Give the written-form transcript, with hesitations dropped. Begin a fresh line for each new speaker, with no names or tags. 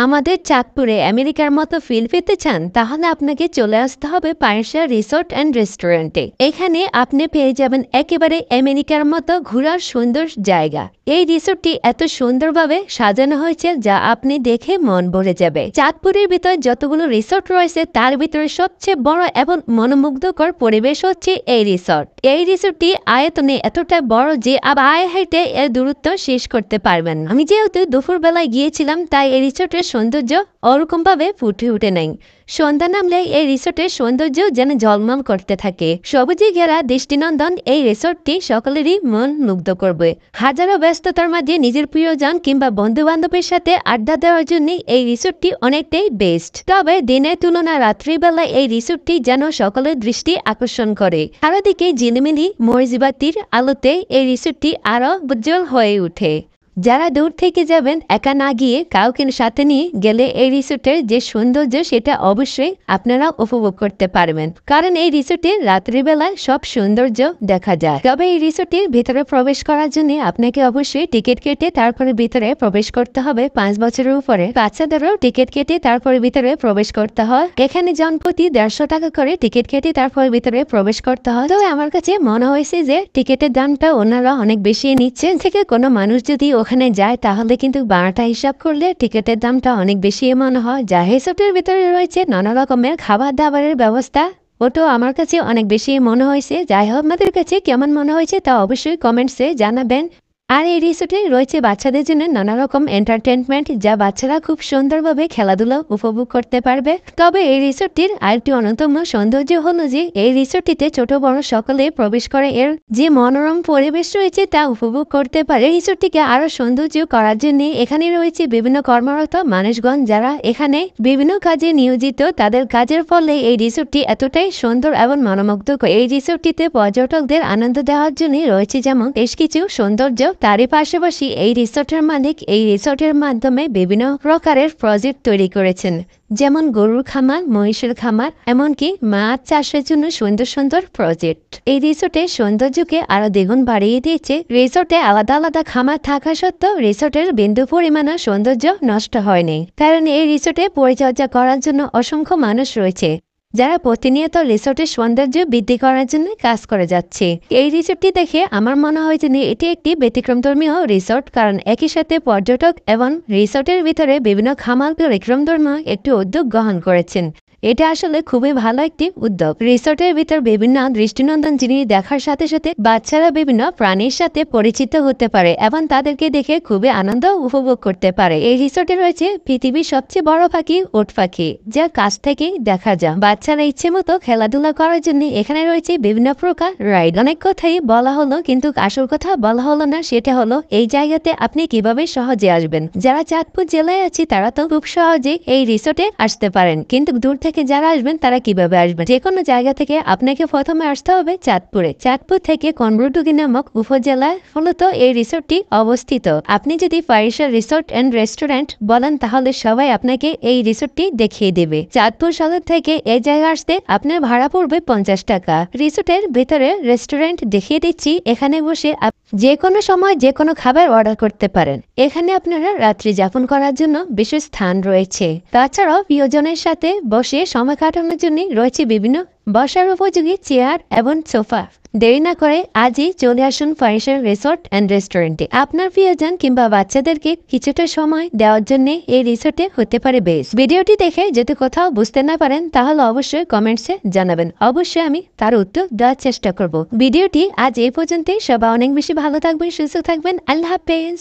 আমাদের চাঁদপুরে আমেরিকার মতো ফিল পেতে চান তাহলে আপনাকে চলে আসতে হবে পায়েসা রিসোর্ট অ্যান্ড রেস্টুরেন্টে। এখানে আপনি পেয়ে যাবেন একেবারে আমেরিকার মতো ঘোরার সুন্দর জায়গা। এই রিসোর্টটি এত সুন্দরভাবে সাজানো হয়েছে যা আপনি দেখে মন ভরে যাবে। চাঁদপুরের ভিতরে যতগুলো রিসোর্ট রয়েছে তার ভিতরে সবচেয়ে বড় এবং মনোমুগ্ধকর পরিবেশ হচ্ছে এই রিসোর্ট। এই রিসোর্টটি আয়তনে এতটা বড় যে পায়ে হেঁটে এর দূরত্ব শেষ করতে পারবেন। আমি যেহেতু দুপুর বেলায় গিয়েছিলাম তাই এই রিসোর্টের সৌন্দর্য ওরকমভাবে ফুটে উঠে নাই। সন্ধ্যা নামলে এই রিসোর্টের সৌন্দর্য যেন ঝলমল করতে থাকে। সবুজে ঘেরা দৃষ্টিনন্দন এই রিসোর্টটি সকলেরই মন মুগ্ধ করবে। হাজারো ব্যস্ততার মাঝে নিজের প্রিয়জন কিংবা বন্ধু বান্ধবের সাথে আড্ডা দেওয়ার জন্য এই রিসোর্টটি অনেকটাই বেস্ট। তবে দিনের তুলনায় রাত্রিবেলায় এই রিসোর্টটি যেন সকলের দৃষ্টি আকর্ষণ করে। চারিদিকে ঝিলিমিলি মরিচবাতির আলোতে এই রিসোর্টটি আরো উজ্জ্বল হয়ে ওঠে। যারা দূর থেকে যাবেন একা না গিয়ে কাউকে সাথে নিয়ে গেলে এই রিসোর্টের যে সৌন্দর্য সেটা অবশ্যই আপনারা উপভোগ করতে পারবেন, কারণ এই রিসোর্টের রাত্রিবেলায় সব সৌন্দর্য দেখা যায়। তবে এই রিসোর্টের ভিতরে প্রবেশ করার জন্য আপনাকে অবশ্যই টিকিট কেটে তারপরে ভিতরে প্রবেশ করতে হবে। 5 বছরের উপরে বাচ্চাদেরও টিকিট কেটে তারপরে ভিতরে প্রবেশ করতে হয়। এখানে জনপ্রতি 150 টাকা করে টিকিট কেটে তারপরে ভিতরে প্রবেশ করতে হয়। তবে আমার কাছে মনে হয়েছে যে টিকিটের দামটা ওনারা অনেক বেশি নিচ্ছেন। থেকে কোনো মানুষ যদি ওখানে যায় তাহলে কিন্তু ভাড়াটা হিসাব করলে টিকিটের দামটা অনেক বেশি মনে হয়। যা রিসোর্টের ভিতরে রয়েছে নানা রকমের খাবার দাবারের ব্যবস্থা, ওটাও আমার কাছে অনেক বেশি মনে হয়েছে। যাই হোক, আপনাদের কাছে কেমন মনে হয়েছে তা অবশ্যই কমেন্টসে জানাবেন। আর এই রিসোর্টে রয়েছে বাচ্চাদের জন্য নানা রকম এন্টারটেনমেন্ট, যা বাচ্চারা খুব সুন্দরভাবে খেলাধুলা উপভোগ করতে পারবে। তবে এই রিসোর্টটির আরেকটি অন্যতম সৌন্দর্য হলো যে এই রিসোর্টটিতে ছোট বড় সকলে প্রবেশ করে এর যে মনোরম পরিবেশ রয়েছে তা উপভোগ করতে পারে। রিসোর্টটিকে আরো সৌন্দর্য করার জন্য এখানে রয়েছে বিভিন্ন কর্মরত মানুষগণ যারা এখানে বিভিন্ন কাজে নিয়োজিত। তাদের কাজের ফলে এই রিসোর্টটি এতটাই সুন্দর এবং মনোমুগ্ধকর। এই রিসোর্টটিতে পর্যটকদের আনন্দ দেওয়ার জন্য রয়েছে যেমন বেশ কিছু সৌন্দর্য। তারই পাশাপাশি এই রিসোর্টের মালিক এই রিসোর্টের মাধ্যমে বিভিন্ন প্রকারের প্রজেক্ট তৈরি করেছেন, যেমন গরুর খামার, মহিষের খামার, এমনকি মাছ চাষের জন্য সুন্দর সুন্দর প্রজেক্ট। এই রিসোর্টের সৌন্দর্যকে আরো দ্বিগুণ বাড়িয়ে দিয়েছে। রিসোর্টে আলাদা আলাদা খামার থাকা সত্ত্বেও রিসোর্টের বিন্দু পরিমাণও সৌন্দর্য নষ্ট হয়নি, কারণ এই রিসোর্টে পরিচর্যা করার জন্য অসংখ্য মানুষ রয়েছে যারা প্রতিনিয়ত রিসোর্টের সৌন্দর্য বৃদ্ধি করার জন্য কাজ করে যাচ্ছে। এই রিসোর্টটি দেখে আমার মনে হয় যে এটি একটি ব্যতিক্রমধর্মী রিসোর্ট, কারণ একই সাথে পর্যটক এবং রিসোর্টের ভিতরে বিভিন্ন খামার ব্যতিক্রমধর্মী একটি উদ্যোগ গ্রহণ করেছেন। এটা আসলে খুবই ভালো একটি উদ্যোগ। রিসোর্টের ভিতর বিভিন্ন দৃষ্টিনন্দন জিনিস দেখার সাথে সাথে বাচ্চারা বিভিন্ন প্রাণীর সাথে পরিচিত হতে পারে এবং তাদেরকে দেখে খুবই আনন্দ উপভোগ করতে পারে। এই রিসোর্টে রয়েছে পৃথিবীর সবচেয়ে বড় পাখি উট পাখি, যা কাছ থেকে দেখা যায়। বাচ্চারা ইচ্ছে মতো খেলাধুলা করার জন্য এখানে রয়েছে বিভিন্ন প্রকার রাইড। অনেক কথাই বলা হলো কিন্তু আসল কথা বলা হলো না, সেটা হলো এই জায়গাতে আপনি কিভাবে সহজে আসবেন। যারা চাঁদপুর জেলায় আছে তারা তো খুব সহজে এই রিসোর্টে আসতে পারেন, কিন্তু দূর থেকে যারা আসবেন তারা কিভাবে আসবেন? যে কোনো জায়গা থেকে আপনাকে প্রথমে আসতে হবে চাঁদপুরে। চাঁদপুর থেকে কনবরডুগি নামক উপজেলায় মূলত এই রিসোর্টটি অবস্থিত। আপনি যদি পায়েসা রিসোর্ট অ্যান্ড রেস্টুরেন্ট বলেন তাহলে সবাই আপনাকে এই রিসোর্টটি দেখিয়ে দেবে। চাঁদপুর শহর থেকে এই জায়গায় আসতে আপনার ভাড়া পড়বে 50 টাকা। রিসোর্টের ভিতরে রেস্টুরেন্ট দেখিয়ে দিচ্ছি। এখানে বসে যে কোনো সময় যে কোনো খাবার অর্ডার করতে পারেন। এখানে আপনারা রাত্রি যাপন করার জন্য বিশেষ স্থান রয়েছে। তাছাড়াও প্রিয়জনের সাথে বসে সময় কাটানোর জন্য রয়েছে বিভিন্ন বসার উপযোগী চেয়ার এবং সোফা। দেরি না করে আজই চলে আসুন পায়েসা রিসোর্ট অ্যান্ড রেস্টুরেন্টে। আপনার প্রিয়জন কিংবা বাচ্চাদেরকে কিছুটা সময় দেওয়ার জন্য এই রিসোর্টে হতে পারে বেস্ট। ভিডিওটি দেখে যদি কোথাও বুঝতে না পারেন তাহলে অবশ্যই কমেন্টসে জানাবেন, অবশ্যই আমি তার উত্তর দেওয়ার চেষ্টা করব। ভিডিওটি আজ এই পর্যন্তই। সবাই অনেক বেশি ভালো থাকবেন, সুস্থ থাকবেন। আল্লাহ হাফেজ।